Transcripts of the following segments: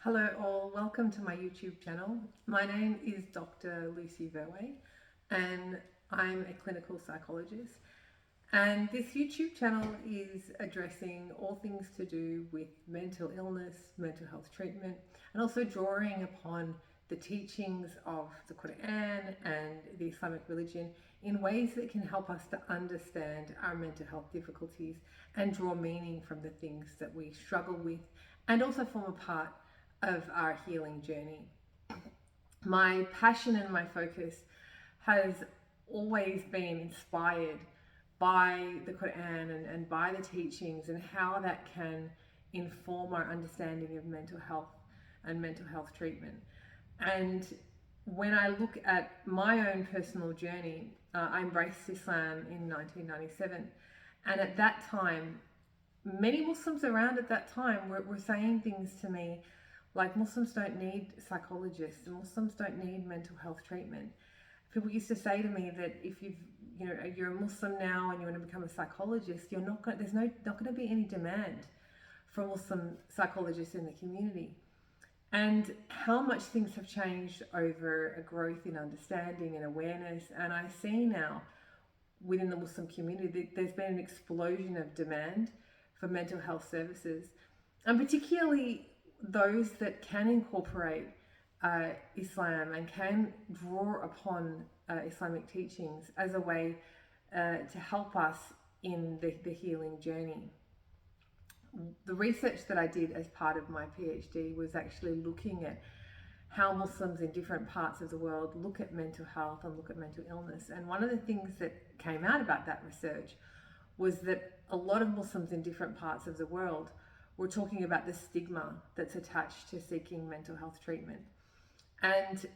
Hello all, welcome to my YouTube channel. My name is Dr. Lucy Verway and I'm a clinical psychologist, and this YouTube channel is addressing all things to do with mental illness, mental health treatment, and also drawing upon the teachings of the Quran and the Islamic religion in ways that can help us to understand our mental health difficulties and draw meaning from the things that we struggle with, and also form a part of our healing journey. My passion and my focus has always been inspired by the Quran and by the teachings, and how that can inform our understanding of mental health and mental health treatment. And when I look at my own personal journey, I embraced Islam in 1997, and at that time many Muslims around at that time were saying things to me like, Muslims don't need psychologists, and Muslims don't need mental health treatment. People used to say to me that if you're a Muslim now and you want to become a psychologist, there's not going to be any demand for Muslim psychologists in the community. And how much things have changed over a growth in understanding and awareness. And I see now within the Muslim community that there's been an explosion of demand for mental health services, and particularly those that can incorporate Islam and can draw upon Islamic teachings as a way to help us in the healing journey. The research that I did as part of my PhD was actually looking at how Muslims in different parts of the world look at mental health and look at mental illness. And one of the things that came out about that research was that a lot of Muslims in different parts of the world were talking about the stigma that's attached to seeking mental health treatment. And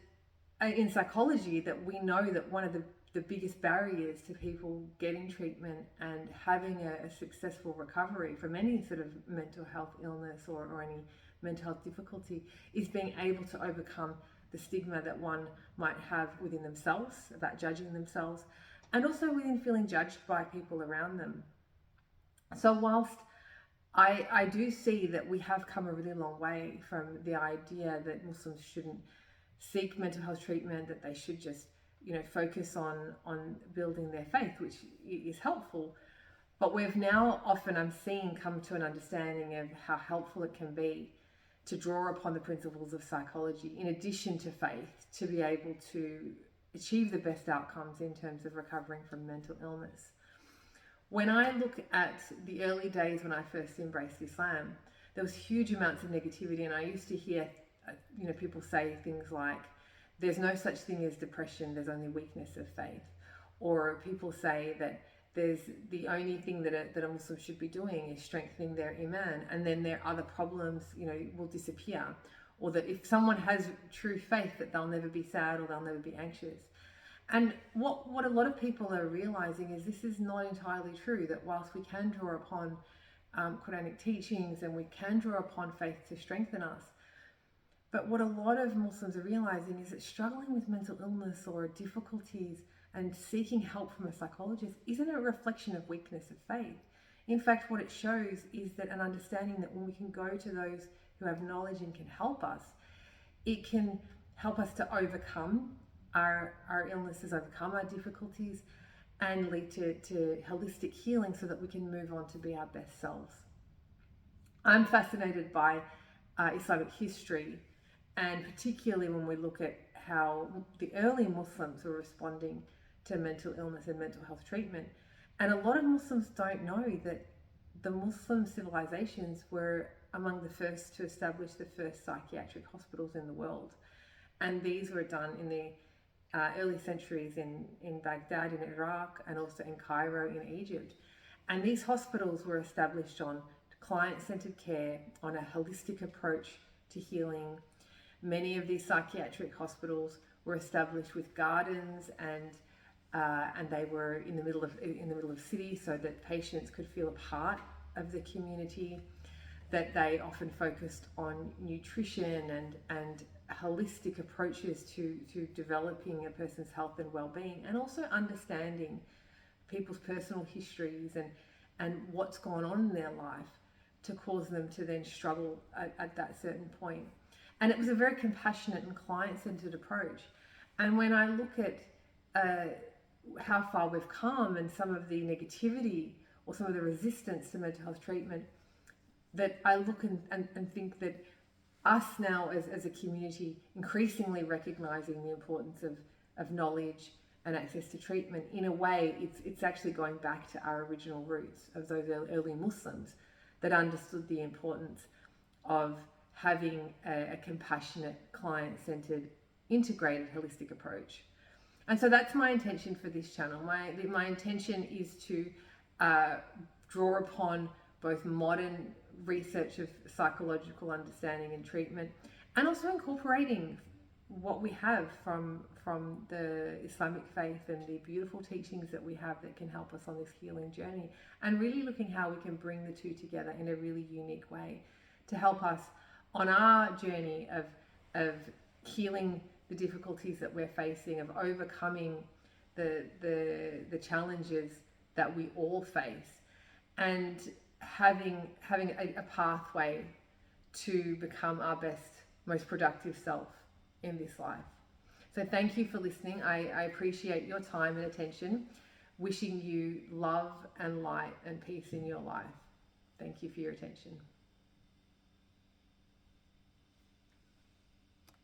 in psychology, that we know that one of the biggest barriers to people getting treatment and having a successful recovery from any sort of mental health illness or any mental health difficulty is being able to overcome the stigma that one might have within themselves about judging themselves, and also within feeling judged by people around them. So whilst I do see that we have come a really long way from the idea that Muslims shouldn't seek mental health treatment, that they should just focus on building their faith, which is helpful. But we've now often, I'm seeing, come to an understanding of how helpful it can be to draw upon the principles of psychology in addition to faith to be able to achieve the best outcomes in terms of recovering from mental illness. When I look at the early days when I first embraced Islam, there was huge amounts of negativity, and I used to hear people say things like, there's no such thing as depression, there's only weakness of faith. Or people say that there's the only thing that a Muslim should be doing is strengthening their iman, and then their other problems will disappear. Or that if someone has true faith, that they'll never be sad or they'll never be anxious. And what a lot of people are realizing is this is not entirely true, that whilst we can draw upon Quranic teachings and we can draw upon faith to strengthen us, but what a lot of Muslims are realizing is that struggling with mental illness or difficulties and seeking help from a psychologist isn't a reflection of weakness of faith. In fact, what it shows is that an understanding that when we can go to those who have knowledge and can help us, it can help us to overcome our illnesses, overcome our difficulties, and lead to holistic healing so that we can move on to be our best selves. I'm fascinated by Islamic history, and particularly when we look at how the early Muslims were responding to mental illness and mental health treatment. And a lot of Muslims don't know that the Muslim civilizations were among the first to establish the first psychiatric hospitals in the world. And these were done in the early centuries in Baghdad in Iraq, and also in Cairo in Egypt. And these hospitals were established on client-centered care, on a holistic approach to healing. Many of these psychiatric hospitals were established with gardens, and they were in the middle of cities, so that patients could feel a part of the community. That they often focused on nutrition and holistic approaches to developing a person's health and well-being, and also understanding people's personal histories and what's gone on in their life to cause them to then struggle at that certain point. And it was a very compassionate and client-centered approach. And when I look at how far we've come and some of the negativity or some of the resistance to mental health treatment, that I look and think that us now as a community increasingly recognising the importance of knowledge and access to treatment, in a way it's actually going back to our original roots of those early Muslims that understood the importance of having a compassionate, client-centered, integrated, holistic approach. And so that's my intention for this channel. My intention is to draw upon both modern research of psychological understanding and treatment, and also incorporating what we have from the Islamic faith and the beautiful teachings that we have that can help us on this healing journey, and really looking how we can bring the two together in a really unique way to help us on our journey of healing the difficulties that we're facing, of overcoming the challenges that we all face, and having a pathway to become our best, most productive self in this life. So thank you for listening. I appreciate your time and attention. Wishing you love and light and peace in your life. Thank you for your attention.